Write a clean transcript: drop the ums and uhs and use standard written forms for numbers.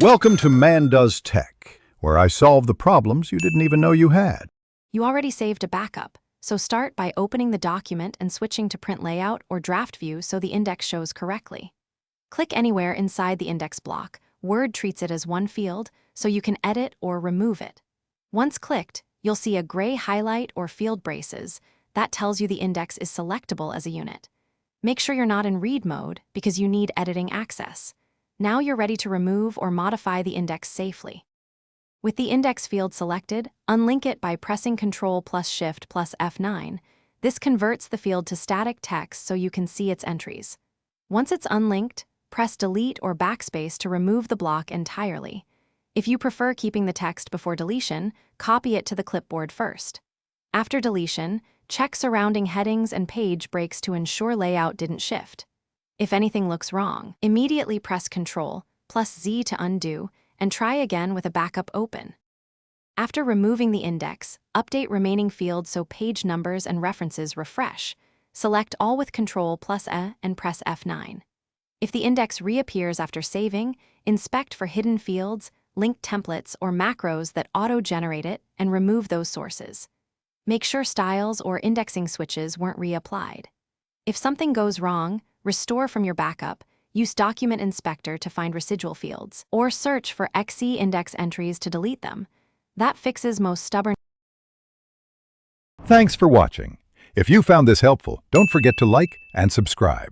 Welcome to Man Does Tech, where I solve the problems you didn't even know you had. You already saved a backup, so start by opening the document and switching to print layout or draft view so the index shows correctly. Click anywhere inside the index block. Word treats it as one field, so you can edit or remove it. Once clicked, you'll see a gray highlight or field braces. That tells you the index is selectable as a unit. Make sure you're not in read mode because you need editing access. Now you're ready to remove or modify the index safely. With the index field selected, unlink it by pressing Ctrl plus Shift plus F9. This converts the field to static text so you can see its entries. Once it's unlinked, press Delete or Backspace to remove the block entirely. If you prefer keeping the text before deletion, copy it to the clipboard first. After deletion, check surrounding headings and page breaks to ensure layout didn't shift. If anything looks wrong, immediately press Ctrl plus Z to undo and try again with a backup open. After removing the index, update remaining fields so page numbers and references refresh. Select all with Ctrl plus E and press F9. If the index reappears after saving, inspect for hidden fields, link templates, or macros that auto-generate it and remove those sources. Make sure styles or indexing switches weren't reapplied. If something goes wrong, restore from your backup, use Document Inspector to find residual fields, or search for XE index entries to delete them. That fixes most stubborn. Thanks for watching. If you found this helpful, don't forget to like and subscribe.